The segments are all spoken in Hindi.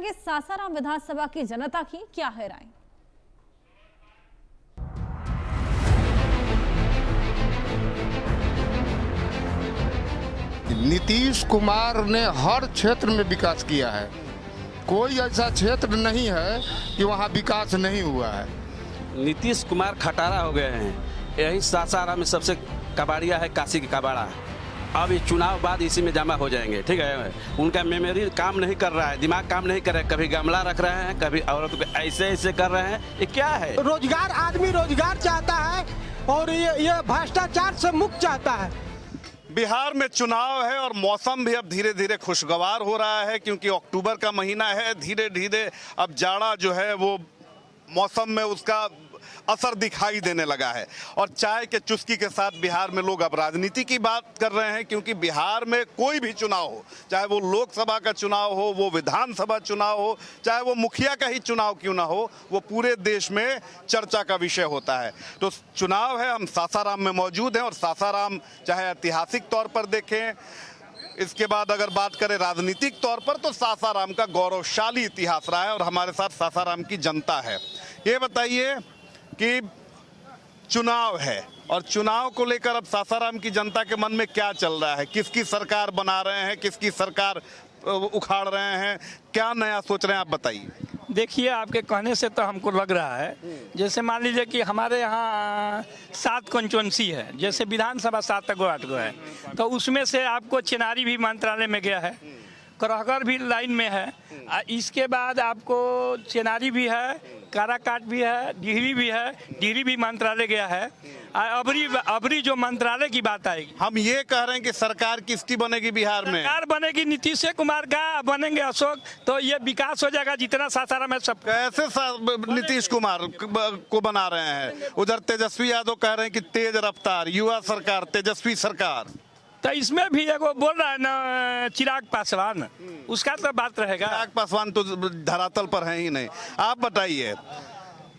कि सासाराम विधानसभा की जनता की क्या है राय। नीतीश कुमार ने हर क्षेत्र में विकास किया है। कोई ऐसा क्षेत्र नहीं है कि वहाँ विकास नहीं हुआ है। नीतीश कुमार खटारा हो गए हैं। यही सासाराम में सबसे कबाड़िया है काशी का कबाड़ा। अब ये चुनाव बाद इसी में जमा हो जाएंगे। ठीक है, उनका मेमोरी काम नहीं कर रहा है, दिमाग काम नहीं कर रहा है। कभी गमला रख रहे हैं, कभी औरत को ऐसे ऐसे कर रहे हैं। ये क्या है? रोजगार, आदमी रोजगार चाहता है और ये भ्रष्टाचार से मुक्त चाहता है। बिहार में चुनाव है और मौसम भी अब धीरे धीरे खुशगवार हो रहा है, क्योंकि अक्टूबर का महीना है। धीरे धीरे अब जाड़ा जो है वो मौसम में उसका असर दिखाई देने लगा है। और चाय के चुस्की के साथ बिहार में लोग अब राजनीति की बात कर रहे हैं, क्योंकि बिहार में कोई भी चुनाव हो, चाहे वो लोकसभा का चुनाव हो, वो विधानसभा चुनाव हो, चाहे वो मुखिया का ही चुनाव क्यों ना हो, वो पूरे देश में चर्चा का विषय होता है। तो चुनाव है, हम सासाराम में मौजूद हैं और सासाराम चाहे ऐतिहासिक तौर पर देखें, इसके बाद अगर बात करें राजनीतिक तौर पर, तो सासाराम का गौरवशाली इतिहास रहा है और हमारे साथ सासाराम की जनता है। ये बताइए कि चुनाव है और चुनाव को लेकर अब सासाराम की जनता के मन में क्या चल रहा है? किसकी सरकार बना रहे हैं, किसकी सरकार उखाड़ रहे हैं, क्या नया सोच रहे हैं, आप बताइए। देखिए, आपके कहने से तो हमको लग रहा है, जैसे मान लीजिए कि हमारे यहाँ 7 कॉन्स्टिट्यूएंसी है, जैसे विधानसभा 7 गो 8 गो है, तो उसमें से आपको चिनारी भी मंत्रालय में गया है, करहगर भी लाइन में है, इसके बाद आपको चिनारी भी है, काराकाट भी है, डिहरी भी है, डिहरी भी मंत्रालय गया है। अबरी जो मंत्रालय की बात आएगी, हम ये कह रहे हैं कि सरकार किसकी बनेगी बिहार में? सरकार बनेगी नीतीश कुमार का, बनेंगे अशोक, तो ये विकास हो जाएगा जितना सासाराम है सब। कैसे नीतीश कुमार को बना रहे हैं? उधर तेजस्वी यादव कह रहे हैं कि तेज रफ्तार युवा सरकार, तेजस्वी सरकार। तो इसमें भी एगो बोल रहा है ना चिराग पासवान, उसका तो बात रहेगा। चिराग पासवान तो धरातल पर है ही नहीं। आप बताइए,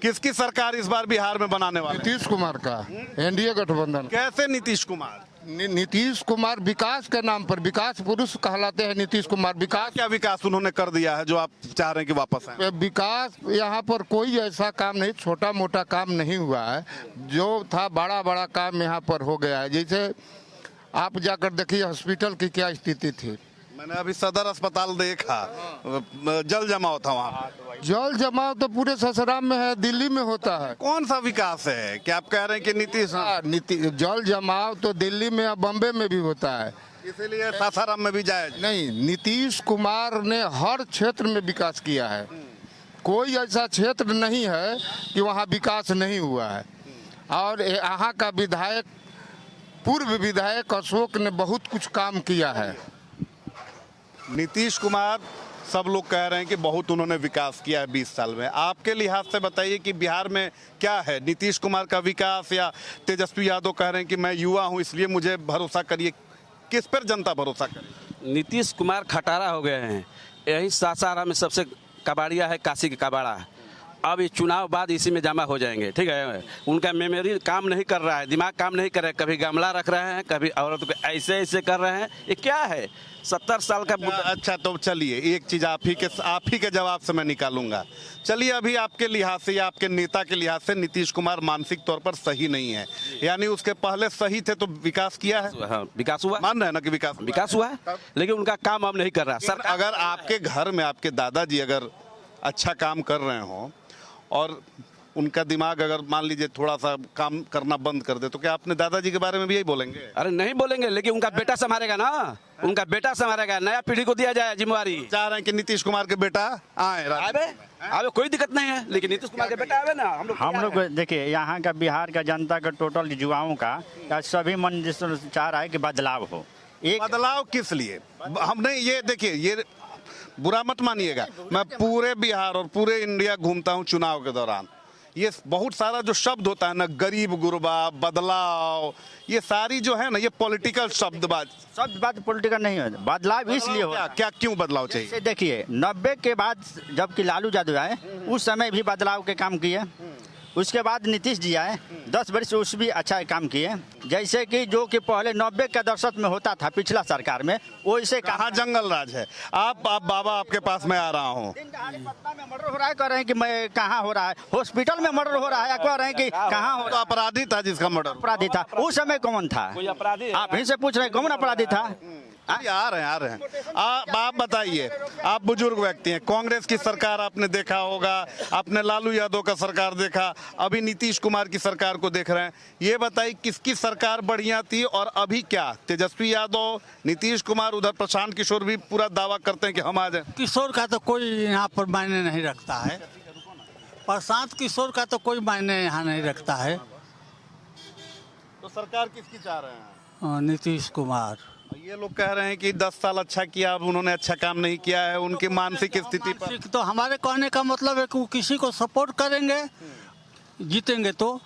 किसकी सरकार इस बार बिहार में बनाने वाले? नीतीश कुमार का, एनडीए गठबंधन। कैसे नीतीश कुमार? नीतीश कुमार विकास के नाम पर विकास पुरुष कहलाते हैं। नीतीश कुमार विकास, क्या विकास उन्होंने कर दिया है जो आप चाह रहे हैं कि वापस आए? विकास यहाँ पर कोई ऐसा काम नहीं, छोटा मोटा काम नहीं हुआ है। जो था बड़ा बड़ा काम यहाँ पर हो गया है। जैसे आप जाकर देखिए हॉस्पिटल की क्या स्थिति थी। मैंने अभी सदर अस्पताल देखा, जल जमाव था वहाँ। जल जमाव तो पूरे सासाराम में है, दिल्ली में होता है। कौन सा विकास है? क्या आप कह रहे हैं कि नीतीश? जल जमाव तो दिल्ली में या बम्बे में भी होता है, इसीलिए सासाराम में भी जाए नहीं। नीतीश कुमार ने हर क्षेत्र में विकास किया है। कोई ऐसा क्षेत्र नहीं है कि वहाँ विकास नहीं हुआ है। और यहाँ का विधायक, पूर्व विधायक अशोक ने बहुत कुछ काम किया है। नीतीश कुमार, सब लोग कह रहे हैं कि बहुत उन्होंने विकास किया है 20 साल में। आपके लिहाज से बताइए कि बिहार में क्या है, नीतीश कुमार का विकास या तेजस्वी यादव कह रहे हैं कि मैं युवा हूं इसलिए मुझे भरोसा करिए? किस पर जनता भरोसा करे? नीतीश कुमार खटारा हो गए हैं। यही सासाराम में सबसे कबाड़िया है काशी का कबाड़ा। अब ये चुनाव बाद इसी में जमा हो जाएंगे। ठीक है, उनका मेमोरी काम नहीं कर रहा है, दिमाग काम नहीं कर रहा है। कभी गमला रख रहे हैं, कभी औरत को ऐसे ऐसे कर रहे हैं। ये क्या है? 70 साल का। अच्छा, तो चलिए एक चीज आप ही के जवाब से मैं निकालूंगा। चलिए, अभी आपके लिहाज से या आपके नेता के लिहाज से नीतीश कुमार मानसिक तौर पर सही नहीं है, यानी उसके पहले सही थे तो विकास किया है? हाँ, विकास हुआ, मान रहे हैं ना कि विकास हुआ है, लेकिन उनका काम अब नहीं कर रहा सर। अगर आपके घर में आपके दादाजी अगर अच्छा काम कर रहे हो और उनका दिमाग अगर मान लीजिए थोड़ा सा काम करना बंद कर दे, तो क्या अपने दादाजी के बारे में भी यही बोलेंगे? अरे नहीं बोलेंगे, लेकिन उनका बेटा संभालेगा ना, उनका बेटा संभालेगा। नया पीढ़ी को दिया जाए जिम्मेवारी। चाह रहे हैं कि नीतीश कुमार के बेटा आवे, कोई दिक्कत नहीं है, लेकिन नीतीश कुमार के बेटा आवे ना। हम लोग देखिए, यहाँ का बिहार का जनता का टोटल युवाओं का सभी मन जिस चाह रहा है कि बदलाव हो। एक बदलाव किस लिए? हमने ये देखिए, ये बुरा मत मानिएगा, मैं पूरे बिहार और पूरे इंडिया घूमता हूँ चुनाव के दौरान। ये बहुत सारा जो शब्द होता है ना, गरीब गुरबा, बदलाव, ये सारी जो है ना, ये पॉलिटिकल शब्दबाज पॉलिटिकल नहीं है। बदलाव इसलिए हो, क्या क्यों बदलाव चाहिए? देखिए 90 के बाद जबकि लालू यादव आए, उस समय भी बदलाव के काम किए। उसके बाद नीतीश जी आए, 10 वर्ष उस भी अच्छा काम किए। जैसे कि जो कि पहले 90 के दशक में होता था पिछला सरकार में, वैसे कहाँ जंगल राज है। आप बाबा आपके पास मैं आ रहा हूँ। पटना में मर्डर हो रहा है, कह रहे हैं कि मैं कहाँ हो रहा है, हॉस्पिटल में मर्डर हो रहा है, कह रहे हैं कि कहाँ हो तो रहा है। अपराधी था जिसका मर्डर, अपराधी था उस समय कौन था? कोई अपराधी है? आप ही से पूछ रहे हैं कौन अपराधी था? आ रहे हैं। आप बताइए, आप बुजुर्ग व्यक्ति हैं, कांग्रेस की सरकार आपने देखा होगा, आपने लालू यादव का सरकार देखा, अभी नीतीश कुमार की सरकार को देख रहे हैं। ये बताइए किसकी सरकार बढ़िया थी और अभी क्या? तेजस्वी यादव, नीतीश कुमार, उधर प्रशांत किशोर भी पूरा दावा करते हैं कि हम आ जाए। किशोर का तो कोई यहाँ पर मायने नहीं रखता है। प्रशांत किशोर का तो कोई मायने यहाँ नहीं रखता है। तो सरकार किसकी चाह रहे हैं? नीतीश कुमार। ये लोग कह रहे हैं कि 10 साल अच्छा किया, अब उन्होंने अच्छा काम नहीं किया है, उनकी मानसिक स्थिति पर। तो हमारे कहने का मतलब है कि वो किसी को सपोर्ट करेंगे, जीतेंगे तो,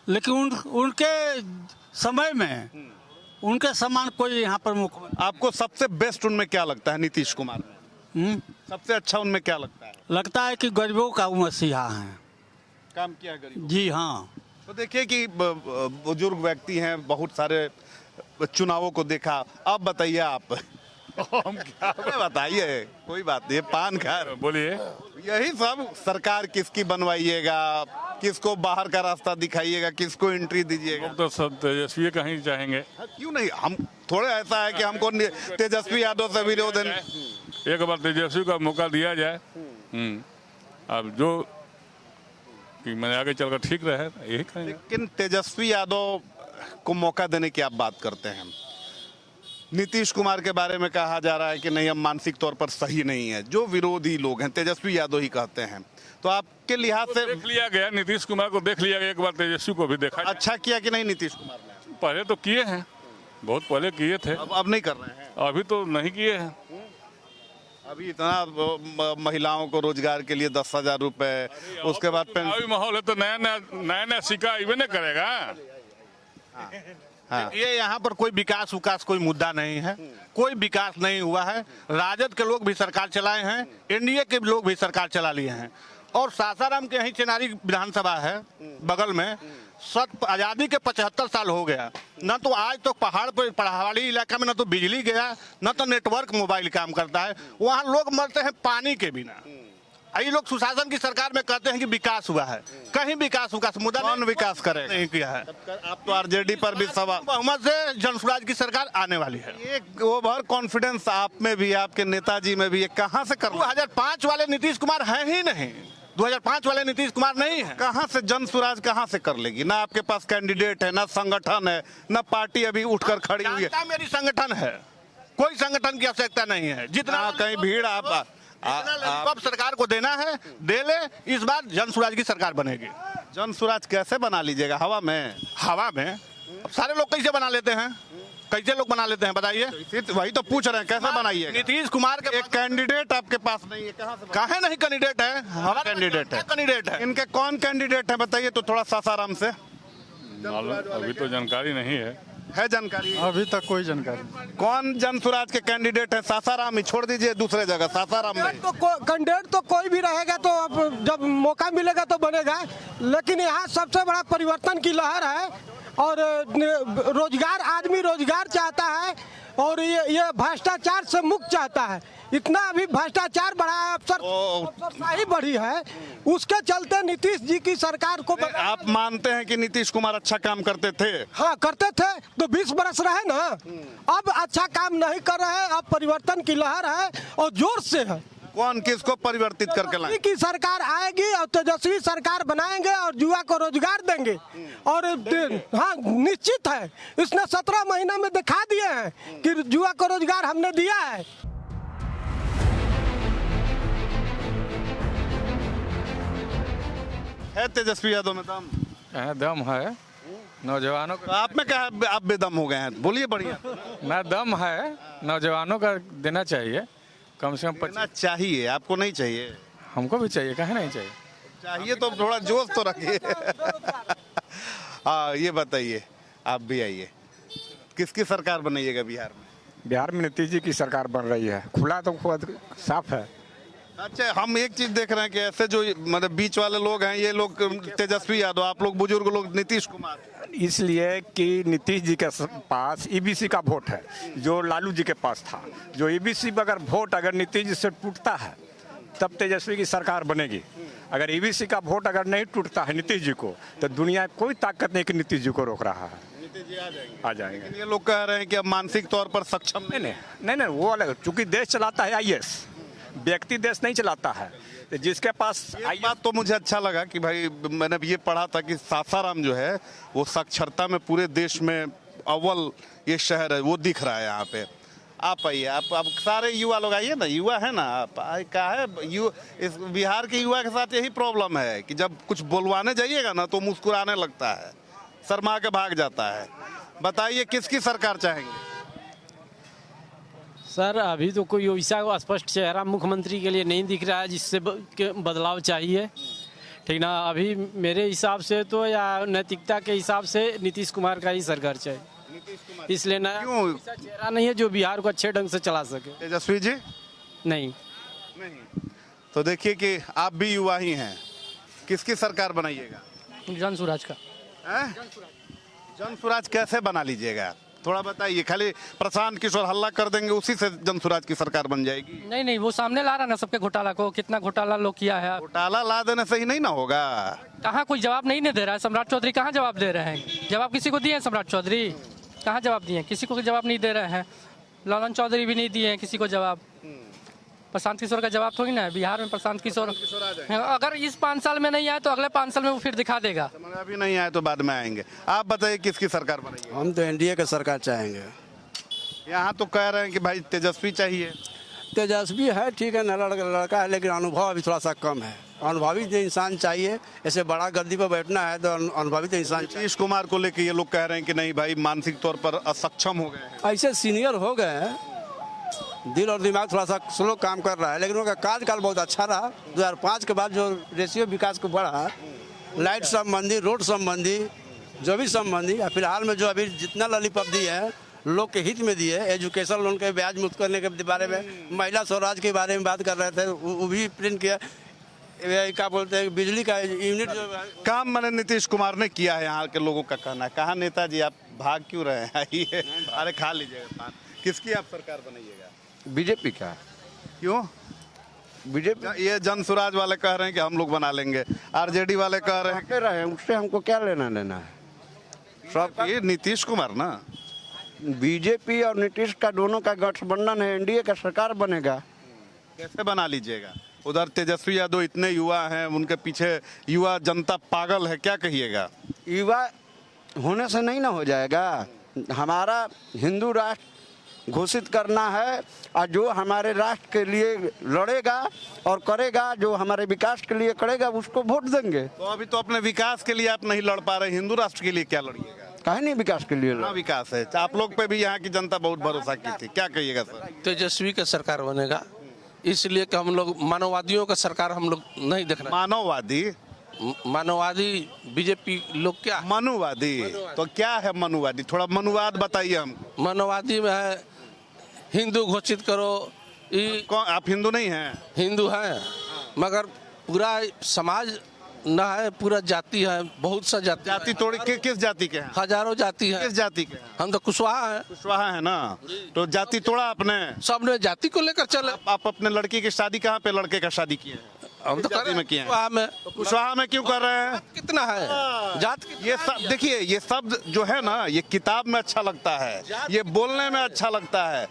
लेकिन उनके समय में उनके समान कोई यहाँ पर मुख्यमंत्री। आपको सबसे बेस्ट उनमें क्या लगता है? नीतीश कुमार में सबसे अच्छा उनमें क्या लगता है? लगता है कि गरीबों का वो मसीहा है। काम किया है गरीब। जी हाँ। तो देखिए कि बुजुर्ग व्यक्ति हैं, बहुत सारे चुनावों को देखा। अब बताइए आप। हम क्या बताइए, कोई बात नहीं, पान खा रहे। बोलिए। यही सब सरकार किसकी बनवाइएगा, किसको बाहर का रास्ता दिखाइएगा, किसको एंट्री दीजिएगा? हम तो सब तेजस्वी का ही चाहेंगे। क्यों नहीं? हम थोड़े ऐसा है कि हमको तेजस्वी यादव से विरोध है। एक बार तेजस्वी का मौका दिया जाए, अब जो कि मैंने आगे चलकर ठीक रहे यही कहेंगे। लेकिन तेजस्वी यादव को मौका देने की आप बात करते हैं। नीतीश कुमार के बारे में कहा जा रहा है कि नहीं, हम मानसिक तौर पर सही नहीं है। जो विरोधी लोग हैं तेजस्वी यादव ही कहते हैं। तो आपके लिहाज से देख लिया गया, नीतीश कुमार को देख लिया गया, एक बार तेजस्वी को भी देखा। अच्छा किया कि नहीं नीतीश कुमार ने? पहले तो किए हैं, बहुत पहले किए थे। अब नहीं कर रहे हैं। अभी तो नहीं किए हैं। अभी इतना महिलाओं को रोजगार के लिए 10,000 रुपए, उसके बाद अभी माहौल है तो नया सिक्का इवे न करेगा। हाँ। ये यहाँ पर कोई विकास उकास कोई मुद्दा नहीं है, कोई विकास नहीं हुआ है। राजद के लोग भी सरकार चलाए हैं, एनडीए के लोग भी सरकार चला लिए हैं, और सासाराम के यहीं चेनारी विधानसभा है बगल में। आज़ादी के 75 साल हो गया, न तो आज तो पहाड़ पर पहाड़ी इलाका में न तो बिजली गया, न तो नेटवर्क मोबाइल काम करता है। वहाँ लोग मरते हैं पानी के बिना। ये लोग सुशासन की सरकार में कहते हैं कि विकास हुआ है, कहीं विकास मुद्दा कौन विकास करेगा? नहीं किया है। आप तो आरजेडी पर भी सवाल। बहुमत से जनसुराज की सरकार आने वाली है। एक ओवर कॉन्फिडेंस आप में भी, आपके नेताजी में भी, ये कहाँ से कर? 2005 वाले नीतीश कुमार हैं ही नहीं, 2005 वाले नीतीश कुमार नहीं है। कहाँ से जन स्वराज कहाँ से कर लेगी? ना आपके पास कैंडिडेट है, ना संगठन है, ना पार्टी अभी उठकर खड़ी हुई है। मेरी संगठन है, कोई संगठन की आवश्यकता नहीं है। जितना कहीं भीड़ आप अब सरकार को देना है दे ले। इस बार जन स्वराज की सरकार बनेगी। जन स्वराज कैसे बना लीजिएगा? हवा में? हवा में अब सारे लोग कैसे बना लेते हैं? कैसे लोग बना लेते हैं बताइए? वही तो पूछ रहे हैं, कैसे बनाइए? नीतीश कुमार के एक कैंडिडेट आपके पास नहीं है, कहाँ से? काहे नहीं कैंडिडेट है? हमारा कैंडिडेट है। कैंडिडेट है। इनके कौन कैंडिडेट है बताइए तो थोड़ा सासाराम से। अभी तो जानकारी नहीं है जानकारी? अभी तक कोई जानकारी। कौन जन स्वराज के कैंडिडेट है? सासाराम ही छोड़ दीजिए, दूसरे जगह सासाराम में। तो कैंडिडेट तो कोई भी रहेगा तो अब जब मौका मिलेगा तो बनेगा, लेकिन यहाँ सबसे बड़ा परिवर्तन की लहर है और रोजगार, आदमी रोजगार चाहता है और ये भ्रष्टाचार से मुक्त चाहता है। इतना अभी भ्रष्टाचार बढ़ा है, अफसरशाही बढ़ी है, उसके चलते नीतीश जी की सरकार को आप मानते हैं कि नीतीश कुमार अच्छा काम करते थे? हाँ करते थे तो 20 बरस रहे ना, अब अच्छा काम नहीं कर रहे हैं। अब परिवर्तन की लहर है और जोर से है। कौन किसको परिवर्तित करके लाए? की सरकार आएगी और तेजस्वी सरकार बनाएंगे और युवा को रोजगार देंगे। और हाँ निश्चित है, इसने 17 महीना में दिखा दिए हैं कि युवा को रोजगार हमने दिया है। तेजस्वी यादव में दम है नौजवानों का। आप में क्या है, आप बेदम हो गए हैं? बोलिए बढ़िया। ना दम है, नौजवानों का देना चाहिए, कम से कम देना चाहिए। आपको नहीं चाहिए? हमको भी चाहिए, काहे नहीं चाहिए? चाहिए तो थोड़ा जोश तो रखिए। हाँ ये बताइए, आप भी आइए, किसकी सरकार बनाइएगा बिहार में? बिहार में नीतीश जी की सरकार बन रही है। खुला तो खुद साफ है। अच्छा, हम एक चीज देख रहे हैं कि ऐसे जो मतलब बीच वाले लोग हैं, ये लोग तेजस्वी यादव, आप लोग बुजुर्ग लोग नीतीश कुमार, इसलिए कि नीतीश जी के पास ईबीसी का वोट है जो लालू जी के पास था। जो ईबीसी अगर वोट अगर नीतीश जी से टूटता है तब तेजस्वी की सरकार बनेगी। अगर ईबीसी का वोट अगर नहीं टूटता है नीतीश जी को तो दुनिया कोई ताकत नहीं कि नीतीश जी को रोक रहा है। नीतीश जी आ जाएंगे। लेकिन ये लोग कह रहे हैं कि अब मानसिक तौर पर सक्षम नहीं, वो अलग, चूंकि देश चलाता है आईएएस, व्यक्ति देश नहीं चलाता है। तो जिसके पास एक बात तो मुझे अच्छा लगा कि भाई मैंने ये पढ़ा था कि सासाराम जो है वो साक्षरता में पूरे देश में अव्वल ये शहर है, वो दिख रहा है यहाँ पे। आप आइए, आप सारे युवा लोग आइए ना, युवा है ना आप, क्या है इस बिहार के युवा के साथ यही प्रॉब्लम है कि जब कुछ बोलवाने जाइएगा ना तो मुस्कुराने लगता है, शर्मा के भाग जाता है। बताइए किसकी सरकार चाहेंगे? सर अभी तो कोई वैसा स्पष्ट चेहरा मुख्यमंत्री के लिए नहीं दिख रहा है जिससे बदलाव चाहिए, ठीक ना। अभी मेरे हिसाब से तो या नैतिकता के हिसाब से नीतीश कुमार का ही सरकार चाहिए, इसलिए ना ऐसा चेहरा नहीं है जो बिहार को अच्छे ढंग से चला सके। तेजस्वी जी नहीं। तो देखिए कि आप भी युवा ही हैं, किसकी सरकार बनाइएगा? जन स्वराज का। जन स्वराज कैसे बना लीजिएगा, थोड़ा बताइए। खाली प्रशांत किशोर हल्ला कर देंगे उसी से जन स्वराज की सरकार बन जाएगी? नहीं, वो सामने ला रहा ना सबके घोटाला को, कितना घोटाला लोग किया है। घोटाला ला देने से ही नहीं ना होगा। कहाँ कोई जवाब नहीं दे रहा है। सम्राट चौधरी कहाँ जवाब दे रहे हैं? जवाब किसी को दिए हैं? सम्राट चौधरी कहाँ जवाब दिए? किसी को जवाब नहीं दे रहे हैं। लालन चौधरी भी नहीं दिए हैं किसी को जवाब। प्रशांत किशोर का जवाब थोड़ी ना है। बिहार में प्रशांत किशोर अगर इस 5 साल में नहीं आए तो अगले 5 साल में वो फिर दिखा देगा। अभी नहीं आए तो बाद में आएंगे। आप बताइए किसकी सरकार बनेगी? हम तो एनडीए की सरकार चाहेंगे। यहाँ तो कह रहे हैं कि भाई तेजस्वी चाहिए। तेजस्वी है, ठीक है, लड़का है, लेकिन अनुभव अभी थोड़ा सा कम है। अनुभवी इंसान चाहिए, ऐसे बड़ा गद्दी पर बैठना है तो अनुभवी इंसान। नीतीश कुमार को लेकर ये लोग कह रहे हैं कि नहीं भाई मानसिक तौर पर असक्षम हो गए हैं। ऐसे सीनियर हो गए हैं, दिल और दिमाग थोड़ा सा स्लो काम कर रहा है, लेकिन उनका कार्यकाल बहुत अच्छा रहा। 2005 के बाद जो रेशियो विकास को बढ़ा, लाइट संबंधी, रोड संबंधी, जो भी संबंधी, फिलहाल में जो अभी जितना लॉलीपॉप दिए हैं लोग के हित में दिए, एजुकेशन लोन के ब्याज मुक्त करने के बारे में, महिला स्वराज के बारे में बात कर रहे थे, वो भी प्रिंट किया। क्या बोलते हैं, बिजली का यूनिट जो काम मैंने नीतीश कुमार ने किया है, यहाँ के लोगों का कहना है। कहाँ नेताजी आप भाग क्यों रहे हैं? आइए, अरे खा लीजिएगा। किसकी आप सरकार बनाइएगा? बीजेपी का। क्यों? बीजेपी ये जन स्वराज वाले कह रहे हैं कि हम लोग बना लेंगे, आरजेडी वाले कह रहे हैं उससे हमको क्या लेना देना है। सब ये नीतीश कुमार ना, बीजेपी और नीतीश का दोनों का गठबंधन है, एनडीए का सरकार बनेगा। कैसे बना लीजिएगा? उधर तेजस्वी यादव इतने युवा हैं, उनके पीछे युवा जनता पागल है, क्या कहिएगा? युवा होने से नहीं ना हो जाएगा। हमारा हिंदू राष्ट्र घोषित करना है और जो हमारे राष्ट्र के लिए लड़ेगा और करेगा, जो हमारे विकास के लिए करेगा, उसको वोट देंगे। तो अभी तो अपने विकास के लिए आप नहीं लड़ पा रहे, हिंदू राष्ट्र के लिए क्या लड़िएगा? काहे नहीं विकास के लिए? विकास है, आप लोग पे भी यहाँ की जनता बहुत भरोसा की थी, क्या कहिएगा सर? तेजस्वी का सरकार बनेगा, इसलिए कि हम लोग मानववादियों का सरकार हम लोग नहीं देखना। मानववादी बीजेपी लोग क्या? मनुवादी तो क्या है? मनुवादी थोड़ा मनुवाद बताइए हमको। मानववादी में है हिंदू घोषित करो। आप हिंदू नहीं हैं? हिंदू हैं, मगर पूरा समाज न है, पूरा जाति है, बहुत सा जाति तोड़ी। किस जाति के हैं? हजारों जाति है। किस जाति के? हम तो कुशवाहा है। कुशवाहा है ना, तो जाति तोड़ा आपने। सबने जाति को लेकर चले। आप अपने लड़की की शादी कहाँ पे लड़के का शादी किए हैं? हम तो जाति में किए हैं। कुशवाहा में क्यों कर रहे हैं? कितना है जात? ये सब देखिए, ये शब्द जो है ना, ये किताब में अच्छा लगता है, ये बोलने में अच्छा लगता है,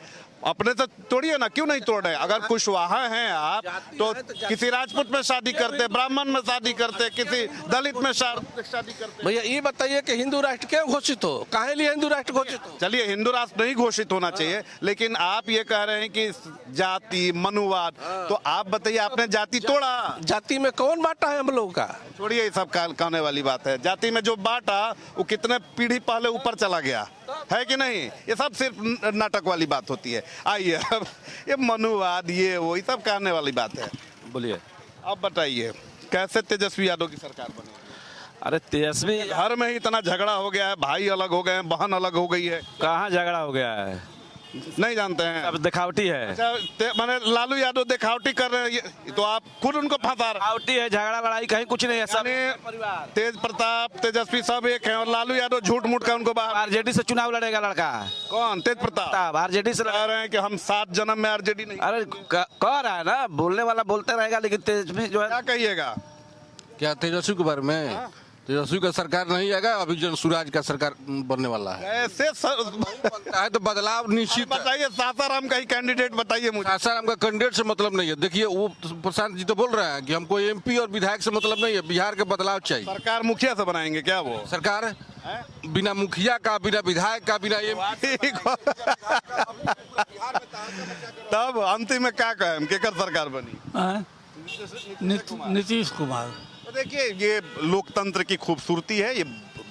अपने तो तोड़िए ना, क्यों नहीं तोड़ रहे? अगर कुशवाहा हैं आप तो किसी राजपूत में शादी करते, ब्राह्मण में शादी करते, किसी दलित में शादी करते। भैया ये बताइए कि हिंदू राष्ट्र क्यों घोषित हो? काहे लिए हिंदू राष्ट्र घोषित हो? चलिए, हिंदू राष्ट्र नहीं घोषित होना चाहिए, लेकिन आप ये कह रहे हैं कि जाति मनुवाद, तो आप बताइए, आपने जाति तोड़ा। जाति में कौन बांटा है हम लोगों का? छोड़िए, ये सब कहने वाली बात है। जाति में जो बांटा वो कितने पीढ़ी पहले ऊपर चला गया है कि नहीं? ये सब सिर्फ नाटक वाली बात होती है। आइए, अब ये मनुवाद, ये वो, ये सब कहने वाली बात है। बोलिए, अब बताइए कैसे तेजस्वी यादव की सरकार बनेगी? अरे तेजस्वी, घर में ही इतना झगड़ा हो गया है, भाई अलग हो गए हैं, बहन अलग हो गई है। कहाँ झगड़ा हो गया है? नहीं जानते हैं? अब दिखावटी है। अच्छा, माने लालू यादव दिखावटी कर रहे हैं, तो आप खुद उनको फंसा रहे हैं। दिखावटी है, झगड़ा लड़ाई कहीं कुछ नहीं है, सब यानी तेज प्रताप, तेजस्वी सब एक हैं और लालू यादव झूठ मूठ का उनको बाहर। आरजेडी से चुनाव लड़ेगा लड़का। कौन? तेज प्रताप आरजेडी से कह रहे हैं कि हम 7 जन्म में आरजेडी नहीं। अरे कह रहा है ना, बोलने वाला बोलते रहेगा, लेकिन तेजस्वी जो है। क्या कहिएगा? क्या तेजस्वी के बारे में? तेजस्वी का सरकार नहीं आएगा, अभी जो सूरज का सरकार बनने वाला है। ऐसे है तो बदलाव निश्चित। बताइए, सासाराम का ही कैंडिडेट बताइए मुझे। सासाराम का कैंडिडेट से मतलब नहीं है। देखिए वो प्रशांत जी तो बोल रहे हैं कि हमको एमपी और विधायक से मतलब नहीं है, बिहार का बदलाव चाहिए। सरकार मुखिया से बनाएंगे क्या? वो सरकार बिना मुखिया का, बिना विधायक का, बिना एमपी। तब अंतिम में क्या कहें, केकर सरकार बनी? नीतीश कुमार। तो देखिए, ये लोकतंत्र की खूबसूरती है, ये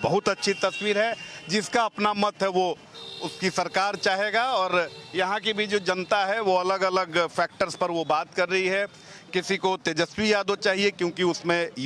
बहुत अच्छी तस्वीर है। जिसका अपना मत है वो उसकी सरकार चाहेगा, और यहाँ की भी जो जनता है वो अलग अलग फैक्टर्स पर वो बात कर रही है। किसी को तेजस्वी यादव चाहिए क्योंकि उसमें युवा